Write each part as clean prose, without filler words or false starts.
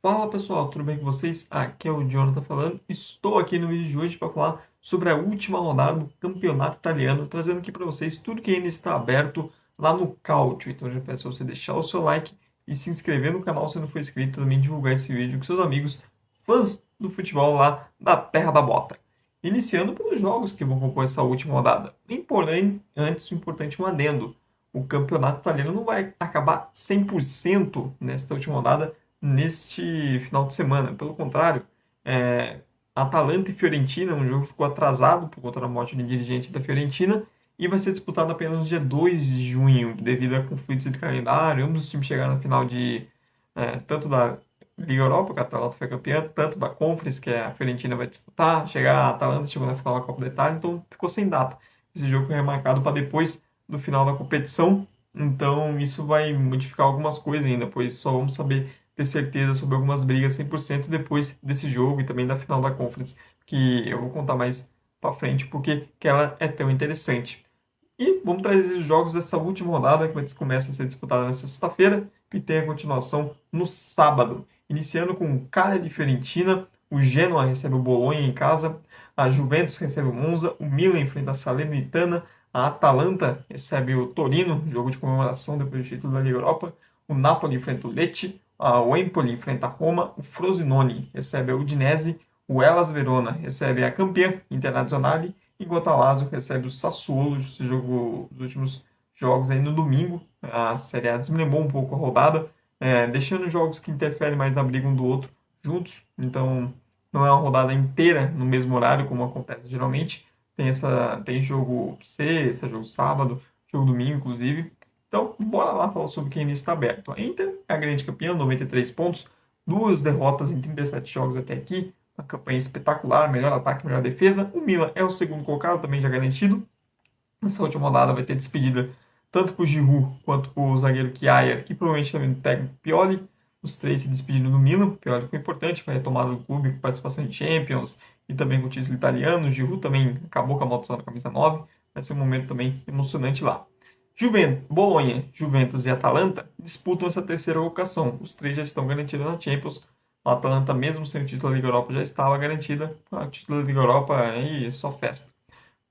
Fala pessoal, tudo bem com vocês? Aqui é o Jonathan falando. Estou aqui no vídeo de hoje para falar sobre a última rodada do Campeonato Italiano, trazendo aqui para vocês tudo que ainda está aberto lá no Calcio. Então já peço você deixar o seu like e se inscrever no canal se não for inscrito, também divulgar esse vídeo com seus amigos, fãs do futebol lá da Terra da Bota. Iniciando pelos jogos que vão compor essa última rodada. Porém, antes, importante um adendo. O Campeonato Italiano não vai acabar 100% nesta última rodada neste final de semana. Pelo contrário, Atalanta e Fiorentina, um jogo que ficou atrasado por conta da morte de um dirigente da Fiorentina e vai ser disputado apenas no dia 2 de junho, devido a conflitos de calendário. Ambos os times chegaram na final de tanto da Liga Europa, que a Atalanta foi campeã, tanto da Conference, que a Fiorentina vai disputar. A Atalanta chegou na final da Copa da Itália, então ficou sem data. Esse jogo foi remarcado para depois do final da competição, então isso vai modificar algumas coisas ainda, pois só vamos saber ter certeza sobre algumas brigas 100% depois desse jogo e também da final da Conference, que eu vou contar mais para frente porque que ela é tão interessante. E vamos trazer os jogos dessa última rodada que começa a ser disputada nessa sexta-feira e tem a continuação no sábado, iniciando com o Cagliari de Fiorentina, o Genoa recebe o Bolonha em casa, a Juventus recebe o Monza, o Milan enfrenta a Salernitana, a Atalanta recebe o Torino, jogo de comemoração depois do título da Liga Europa, o Napoli enfrenta o Lecce, o Empoli enfrenta a Roma, o Frosinone recebe a Udinese, o Hellas Verona recebe a campeã Internazionale, enquanto a Lazio recebe o Sassuolo. Esse jogo, os últimos jogos aí no domingo. A Série A desmembrou um pouco a rodada, deixando jogos que interferem mais na briga um do outro juntos. Então, não é uma rodada inteira no mesmo horário, como acontece geralmente. Tem jogo sexta, jogo sábado, jogo domingo, inclusive. Então, bora lá falar sobre quem ainda está aberto. A Inter é a grande campeã, 93 pontos, duas derrotas em 37 jogos até aqui, uma campanha espetacular, melhor ataque, melhor defesa. O Milan é o segundo colocado, também já garantido. Nessa última rodada vai ter despedida tanto para o Giroud quanto para o zagueiro Kjaer e provavelmente também do técnico Pioli. Os três se despedindo do Milan. Pioli foi importante para a retomada do clube, com participação em Champions e também com o título italiano. O Giroud também acabou com a maldição da camisa 9. Vai ser um momento também emocionante lá. Bolonha, Juventus e Atalanta disputam essa terceira colocação. Os três já estão garantidos na Champions. A Atalanta, mesmo sem o título da Liga Europa, já estava garantida. O título da Liga Europa é só festa.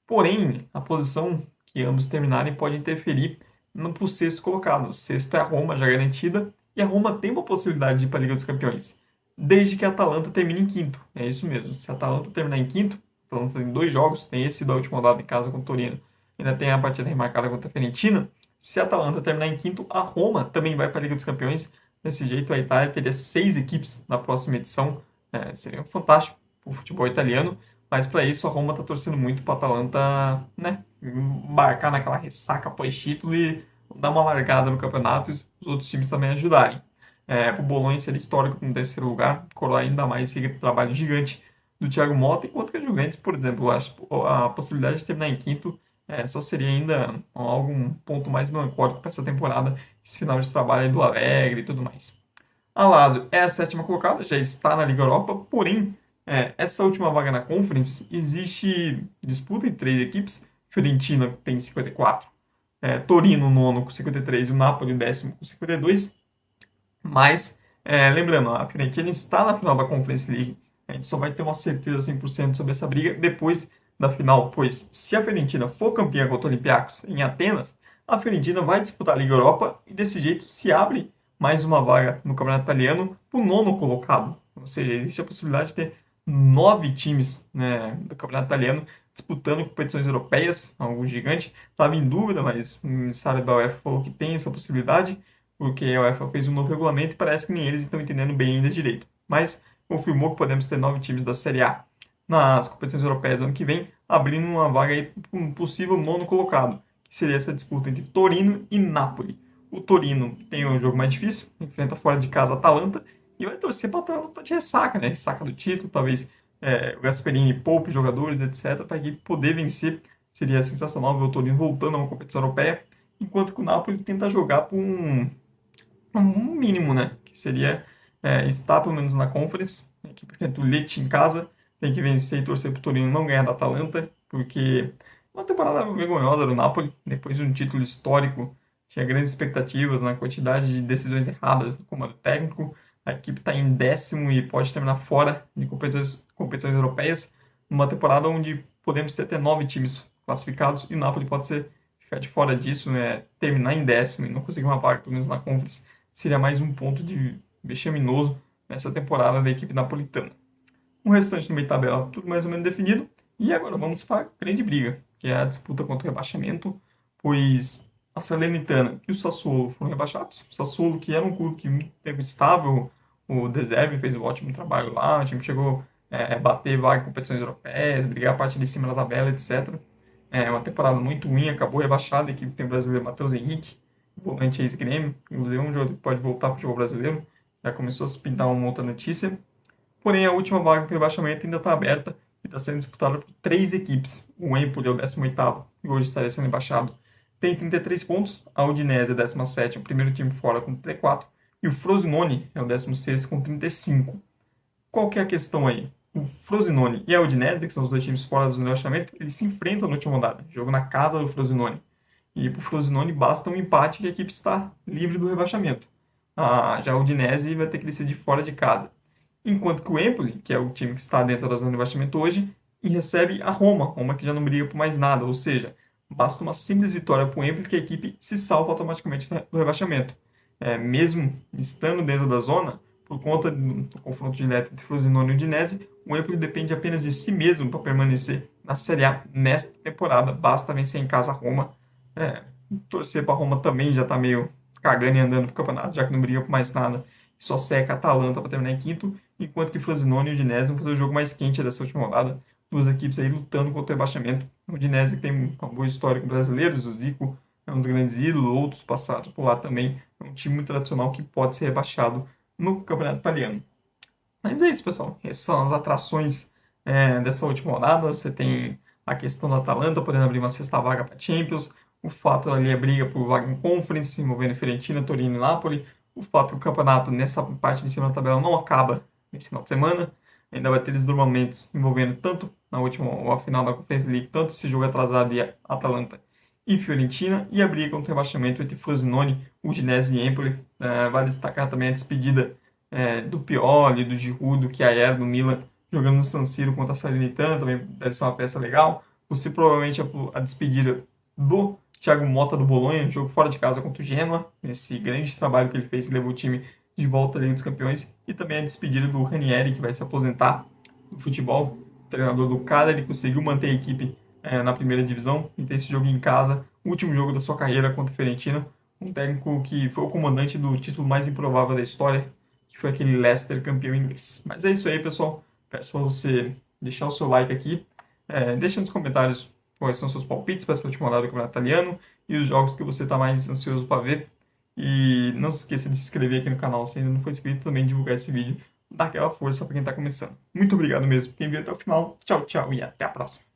Porém, a posição que ambos terminarem pode interferir para o sexto colocado. O sexto é a Roma, já garantida, e a Roma tem uma possibilidade de ir para a Liga dos Campeões, desde que a Atalanta termine em quinto. É isso mesmo. Se a Atalanta terminar em quinto, a Atalanta tem 2 jogos, tem esse da última rodada em casa com o Torino, ainda tem a partida remarcada contra a Fiorentina. Se a Atalanta terminar em quinto, a Roma também vai para a Liga dos Campeões. Desse jeito, a Itália teria 6 equipes na próxima edição. Seria fantástico para o futebol italiano. Mas para isso, a Roma está torcendo muito para a Atalanta, né, embarcar naquela ressaca pós-título e dar uma largada no campeonato e os outros times também ajudarem. O Bolonha seria histórico no terceiro lugar, coroar ainda mais esse trabalho gigante do Thiago Motta, enquanto que a Juventus, por exemplo, a possibilidade de terminar em quinto só seria ainda algum ponto mais melancólico para essa temporada, esse final de trabalho do Alegre e tudo mais. A Lazio é a sétima colocada, já está na Liga Europa, porém, essa última vaga na Conference, existe disputa entre 3 equipes. Fiorentina tem 54, Torino nono com 53 e o Napoli décimo com 52. Mas, lembrando, a Fiorentina está na final da Conference League. A gente só vai ter uma certeza 100% sobre essa briga depois da final, pois se a Fiorentina for campeã contra o Olympiacos em Atenas, a Fiorentina vai disputar a Liga Europa e desse jeito se abre mais uma vaga no Campeonato Italiano para o nono colocado. Ou seja, existe a possibilidade de ter 9 times, né, do Campeonato Italiano disputando competições europeias, algo gigante. Estava em dúvida, mas o ministério da UEFA falou que tem essa possibilidade, porque a UEFA fez um novo regulamento e parece que nem eles estão entendendo bem ainda direito. Mas confirmou que podemos ter 9 times da Série A nas competições europeias ano que vem, abrindo uma vaga aí para um possível nono colocado, que seria essa disputa entre Torino e Napoli. O Torino tem um jogo mais difícil, enfrenta fora de casa a Atalanta, e vai torcer para a Atalanta de ressaca, né? Ressaca do título, talvez o Gasperini poupe jogadores, etc., para a equipe poder vencer. Seria sensacional ver o Torino voltando a uma competição europeia, enquanto que o Napoli tenta jogar por um mínimo, né? Que seria estar pelo menos na Conference. A equipe enfrenta o Lecce em casa, tem que vencer e torcer para o Torino não ganhar da Atalanta, porque uma temporada vergonhosa do Napoli, depois de um título histórico, tinha grandes expectativas na quantidade de decisões erradas no comando técnico. A equipe está em 10º e pode terminar fora de competições europeias, numa temporada onde podemos ter até 9 times classificados e o Napoli pode ficar de fora disso, né? Terminar em 10º e não conseguir uma vaga, pelo menos na Conference, seria mais um ponto de vexaminoso nessa temporada da equipe napolitana. O restante do meio tabela, tudo mais ou menos definido. E agora vamos para a grande briga, que é a disputa contra o rebaixamento, pois a Salernitana e o Sassuolo foram rebaixados. O Sassuolo, que era um clube que muito tempo estável, o De Zerbi fez um ótimo trabalho lá, o time chegou a bater vaga em competições europeias, brigar a parte de cima da tabela, etc. É uma temporada muito ruim, acabou rebaixada. A equipe tem o brasileiro Matheus Henrique, volante ex-Grêmio, inclusive um jogador que pode voltar para o jogo brasileiro. Já começou a se pintar uma outra notícia. Porém, a última vaga do rebaixamento ainda está aberta e está sendo disputada por 3 equipes. O Empoli é o 18º e hoje estaria sendo rebaixado. Tem 33 pontos. A Udinese é o 17º, o primeiro time fora com 34. E o Frosinone é o 16º com 35. Qual que é a questão aí? O Frosinone e a Udinese, que são os dois times fora do rebaixamento, eles se enfrentam na última rodada. Jogo na casa do Frosinone. E para o Frosinone basta um empate que a equipe está livre do rebaixamento. Já a Udinese vai ter que decidir fora de casa. Enquanto que o Empoli, que é o time que está dentro da zona de rebaixamento hoje, e recebe a Roma que já não briga por mais nada, ou seja, basta uma simples vitória para o Empoli que a equipe se salva automaticamente do rebaixamento. Mesmo estando dentro da zona, por conta do confronto direto entre Frosinone e Udinese, o Empoli depende apenas de si mesmo para permanecer na Série A nesta temporada. Basta vencer em casa a Roma. Torcer para a Roma também já está meio cagando e andando para o campeonato, já que não briga por mais nada. Só seca a Atalanta para terminar em quinto, enquanto que Frosinone e Udinese vão fazer o jogo mais quente dessa última rodada. Duas equipes aí lutando contra o rebaixamento. O Udinese tem uma boa história com brasileiros, o Zico é um dos grandes ídolos, outros passados por lá também. É um time muito tradicional que pode ser rebaixado no campeonato italiano. Mas é isso, pessoal. Essas são as atrações dessa última rodada. Você tem a questão da Atalanta podendo abrir uma sexta vaga para Champions, o fato ali a briga por vaga em Conference, envolvendo Fiorentina, Torino e Napoli, o fato que o campeonato nessa parte de cima da tabela não acaba nesse final de semana, ainda vai ter desdobramentos envolvendo tanto na última final da Conference League, tanto esse jogo atrasado de Atalanta e Fiorentina, e a briga contra o rebaixamento entre Frosinone, Udinese e Empoli. Vale destacar também a despedida do Pioli, do Giroud, do Kjaer, do Milan, jogando no San Siro contra a Salernitana, também deve ser uma peça legal. Você provavelmente a despedida do Thiago Motta do Bolonha, jogo fora de casa contra o Genoa, nesse grande trabalho que ele fez, que levou o time de volta à Liga dos Campeões, e também a despedida do Ranieri, que vai se aposentar do futebol, o treinador do Cagliari. Ele conseguiu manter a equipe na primeira divisão e tem esse jogo em casa, o último jogo da sua carreira contra a Fiorentina, um técnico que foi o comandante do título mais improvável da história, que foi aquele Leicester campeão inglês. Mas é isso aí, pessoal. Peço para você deixar o seu like aqui, deixa nos comentários quais são seus palpites para essa última rodada do Campeonato Italiano e os jogos que você está mais ansioso para ver. E não se esqueça de se inscrever aqui no canal se ainda não for inscrito, também divulgar esse vídeo, dar aquela força para quem está começando. Muito obrigado mesmo por quem viu até o final. Tchau, tchau e até a próxima.